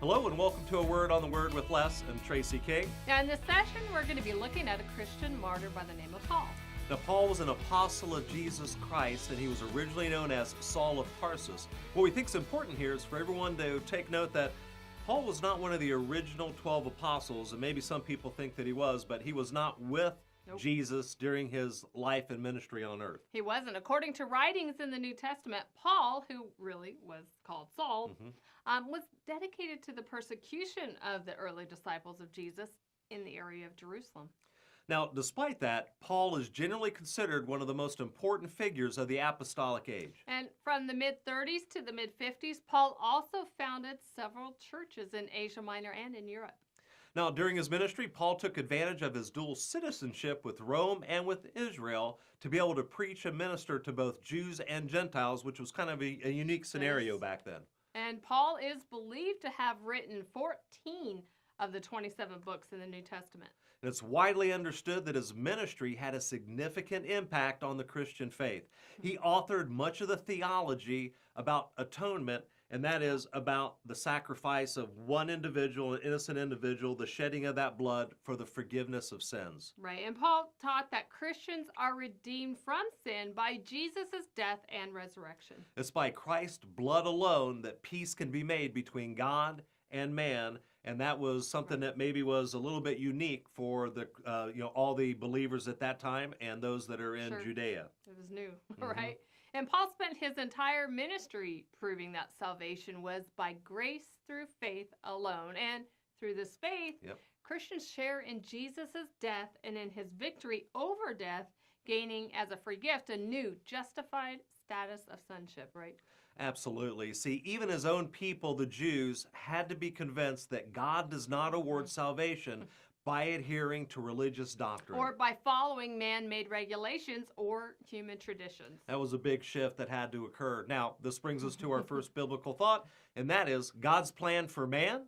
Hello and welcome to A Word on the Word with Les and Tracy King. Now in this session, we're going to be looking at a Christian martyr by the name of Paul. Now Paul was an apostle of Jesus Christ, and he was originally known as Saul of Tarsus. What we think is important here is for everyone to take note that Paul was not one of the original 12 apostles, and maybe some people think that he was, but he was not with Jesus during his life and ministry on earth. He wasn't. According to writings in the New Testament, Paul, who really was called Saul, was dedicated to the persecution of the early disciples of Jesus in the area of Jerusalem. Now, despite that, Paul is generally considered one of the most important figures of the apostolic age. And from the mid-30s to the mid-50s, Paul also founded several churches in Asia Minor and in Europe. Now, during his ministry, Paul took advantage of his dual citizenship with Rome and with Israel to be able to preach and minister to both Jews and Gentiles, which was kind of a unique scenario back then. And Paul is believed to have written 14 of the 27 books in the New Testament. And it's widely understood that his ministry had a significant impact on the Christian faith. He authored much of the theology about atonement, and that is about the sacrifice of one individual, an innocent individual, the shedding of that blood for the forgiveness of sins. Right, and Paul taught that Christians are redeemed from sin by Jesus' death and resurrection. It's by Christ's blood alone that peace can be made between God and man, and that was something that maybe was a little bit unique for the all the believers at that time and those that are in Judea. It was new, right? And Paul spent his entire ministry proving that salvation was by grace through faith alone. And through this faith, Christians share in Jesus' death and in his victory over death, gaining as a free gift a new justified status of sonship, right? Absolutely. See, even his own people, the Jews, had to be convinced that God does not award salvation by adhering to religious doctrine. Or by following man-made regulations or human traditions. That was a big shift that had to occur. Now, this brings us to our first biblical thought, and that is God's plan for man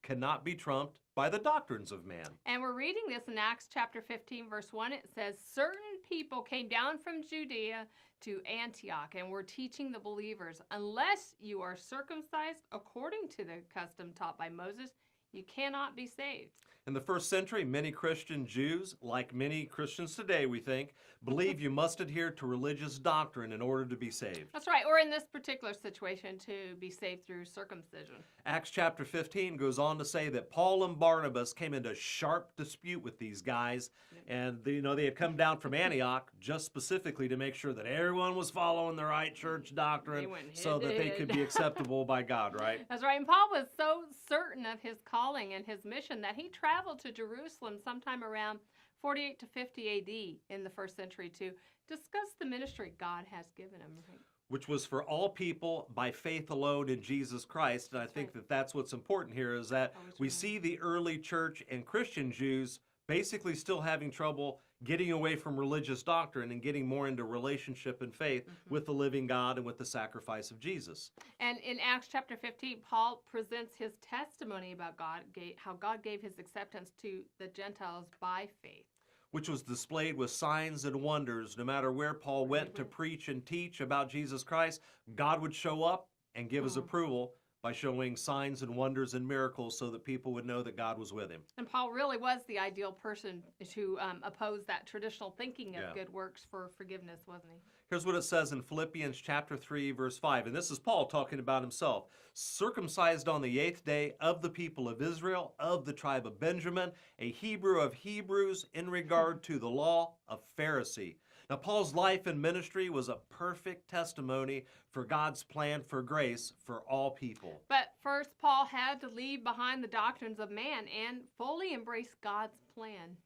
cannot be trumped by the doctrines of man. And we're reading this in Acts chapter 15, verse 1. It says, certain people came down from Judea to Antioch and were teaching the believers, unless you are circumcised according to the custom taught by Moses, you cannot be saved. In the first century, many Christian Jews, like many Christians today, we think, believe you must adhere to religious doctrine in order to be saved. That's right, or in this particular situation, to be saved through circumcision. Acts chapter 15 goes on to say that Paul and Barnabas came into sharp dispute with these guys, and they had come down from Antioch just specifically to make sure that everyone was following the right church doctrine so that they could be acceptable by God, right? That's right, and Paul was so certain of his calling and his mission that he traveled to Jerusalem sometime around 48 to 50 AD in the first century to discuss the ministry God has given him. Right? Which was for all people by faith alone in Jesus Christ. And I think that that's what's important here is that we see the early church and Christian Jews basically still having trouble getting away from religious doctrine and getting more into relationship and faith with the living God and with the sacrifice of Jesus. And in Acts chapter 15, Paul presents his testimony about God, how God gave his acceptance to the Gentiles by faith. Which was displayed with signs and wonders. No matter where Paul went to preach and teach about Jesus Christ, God would show up and give his approval by showing signs and wonders and miracles so that people would know that God was with him. And Paul really was the ideal person to oppose that traditional thinking of good works for forgiveness, wasn't he? Here's what it says in Philippians chapter 3, verse 5. And this is Paul talking about himself. Circumcised on the 8th day of the people of Israel, of the tribe of Benjamin, a Hebrew of Hebrews, in regard to the law, a Pharisee. Now, Paul's life and ministry was a perfect testimony for God's plan for grace for all people. But first, Paul had to leave behind the doctrines of man and fully embrace God's plan.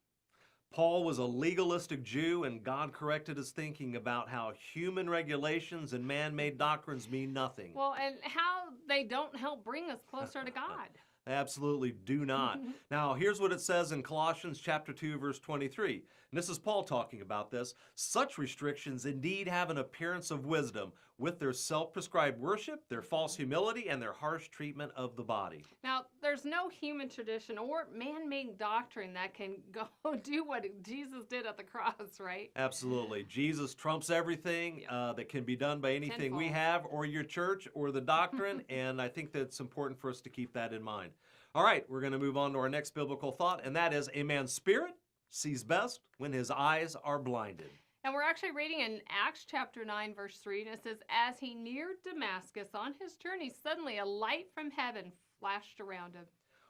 Paul was a legalistic Jew, and God corrected his thinking about how human regulations and man-made doctrines mean nothing. Well, and how they don't help bring us closer to God. They absolutely do not. Now, here's what it says in Colossians chapter 2, verse 23. And this is Paul talking about this. Such restrictions indeed have an appearance of wisdom, with their self-prescribed worship, their false humility, and their harsh treatment of the body. Now, there's there's no human tradition or man-made doctrine that can go do what Jesus did at the cross, right? Absolutely. Jesus trumps everything that can be done by anything we Tenfold. have or your church or the doctrine, and I think that's important for us to keep that in mind. All right, we're going to move on to our next biblical thought, and that is a man's spirit sees best when his eyes are blinded. And we're actually reading in Acts chapter 9, verse 3, and it says, "As he neared Damascus on his journey, suddenly a light from heaven flashed around him."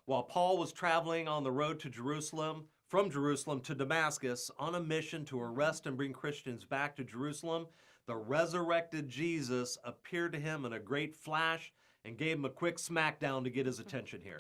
While Paul was traveling on the road to Jerusalem, from Jerusalem to Damascus, on a mission to arrest and bring Christians back to Jerusalem, the resurrected Jesus appeared to him in a great flash and gave him a quick smackdown to get his attention here.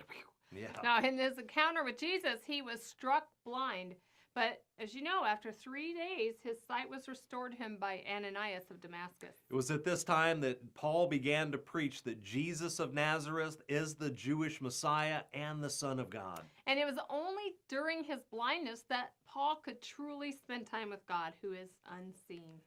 Yeah. Now, in his encounter with Jesus, he was struck blind. But as you know, after 3 days, his sight was restored to him by Ananias of Damascus. It was at this time that Paul began to preach that Jesus of Nazareth is the Jewish Messiah and the Son of God. And it was only during his blindness that Paul could truly spend time with God, who is unseen.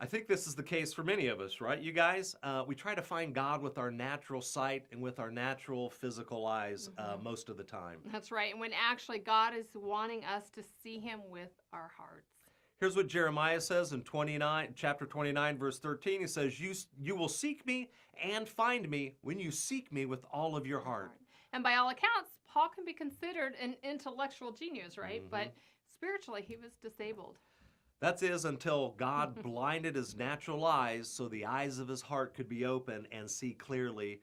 I think this is the case for many of us, right, you guys? We try to find God with our natural sight and with our natural physical eyes most of the time. That's right. And when actually God is wanting us to see him with our hearts. Here's what Jeremiah says in chapter 29, verse 13. He says, you will seek me and find me when you seek me with all of your heart. And by all accounts, Paul can be considered an intellectual genius, right? But spiritually, he was disabled. That is until God blinded his natural eyes so the eyes of his heart could be open and see clearly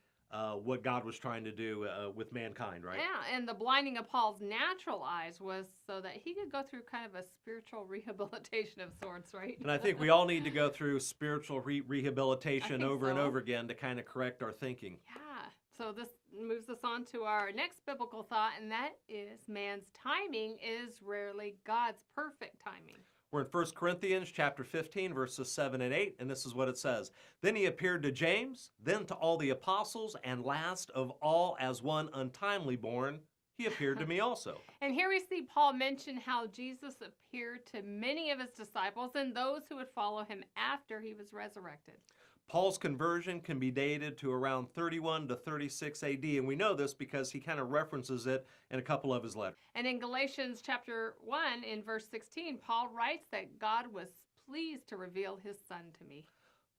what God was trying to do with mankind, right? Yeah, and the blinding of Paul's natural eyes was so that he could go through kind of a spiritual rehabilitation of sorts, right? And I think we all need to go through spiritual rehabilitation over and so. over again to kind of correct our thinking. Yeah, so this moves us on to our next biblical thought, and that is man's timing is rarely God's perfect timing. We're in 1 Corinthians chapter 15, verses 7 and 8, and this is what it says. Then he appeared to James, then to all the apostles, and last of all, as one untimely born, he appeared to me also. And here we see Paul mention how Jesus appeared to many of his disciples and those who would follow him after he was resurrected. Paul's conversion can be dated to around 31 to 36 AD, and we know this because he kind of references it in a couple of his letters. And in Galatians chapter 1, in verse 16, Paul writes that God was pleased to reveal his Son to me.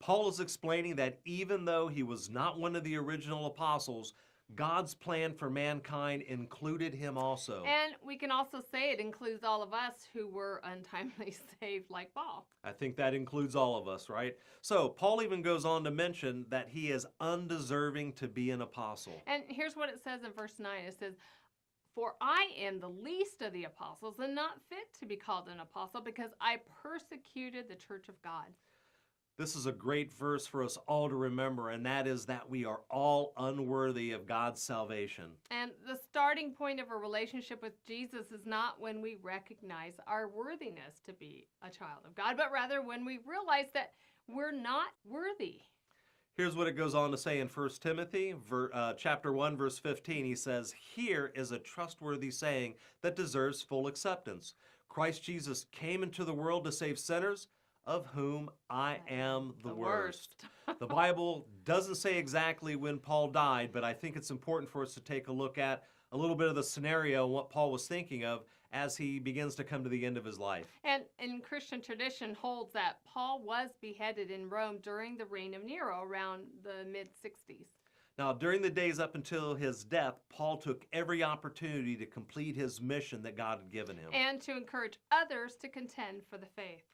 Paul is explaining that even though he was not one of the original apostles, God's plan for mankind included him also. And we can also say it includes all of us who were untimely saved like Paul. I think that includes all of us, right? So Paul even goes on to mention that he is undeserving to be an apostle. And here's what it says in verse 9. It says, "For I am the least of the apostles and not fit to be called an apostle because I persecuted the church of God." This is a great verse for us all to remember, and that is that we are all unworthy of God's salvation. And the starting point of a relationship with Jesus is not when we recognize our worthiness to be a child of God, but rather when we realize that we're not worthy. Here's what it goes on to say in 1 Timothy chapter 1, verse 15. He says, "Here is a trustworthy saying that deserves full acceptance. Christ Jesus came into the world to save sinners, of whom I am the worst." The Bible doesn't say exactly when Paul died, but I think it's important for us to take a look at a little bit of the scenario and what Paul was thinking of as he begins to come to the end of his life. And Christian tradition holds that Paul was beheaded in Rome during the reign of Nero around the mid-60s. Now, during the days up until his death, Paul took every opportunity to complete his mission that God had given him. And to encourage others to contend for the faith.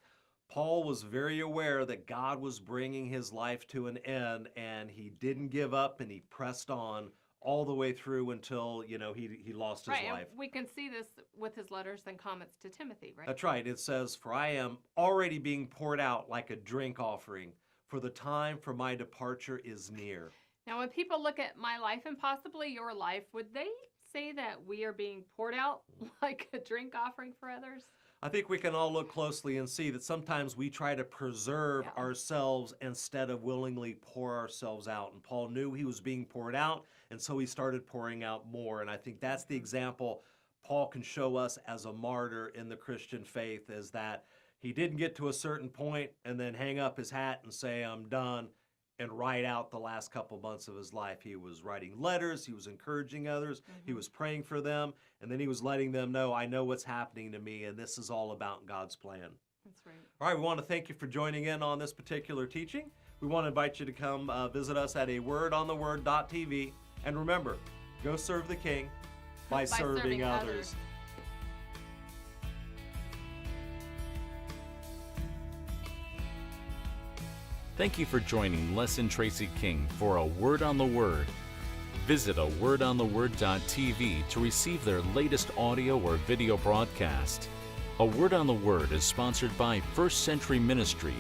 Paul was very aware that God was bringing his life to an end, and he didn't give up, and he pressed on all the way through until, he lost his life. And we can see this with his letters and comments to Timothy, right? That's right. It says, "For I am already being poured out like a drink offering, for the time for my departure is near." Now, when people look at my life and possibly your life, would they say that we are being poured out like a drink offering for others? I think we can all look closely and see that sometimes we try to preserve ourselves instead of willingly pour ourselves out. And Paul knew he was being poured out, and so he started pouring out more. And I think that's the example Paul can show us as a martyr in the Christian faith, is that he didn't get to a certain point and then hang up his hat and say, "I'm done." and write out the last couple months of his life. He was writing letters, he was encouraging others, he was praying for them, and then he was letting them know, I know what's happening to me, and this is all about God's plan. That's right. All right, we want to thank you for joining in on this particular teaching. We want to invite you to come visit us at awordontheword.tv. And remember, go serve the King by serving others. Thank you for joining Les and Tracy King for A Word on the Word. Visit awordontheword.tv to receive their latest audio or video broadcast. A Word on the Word is sponsored by First Century Ministry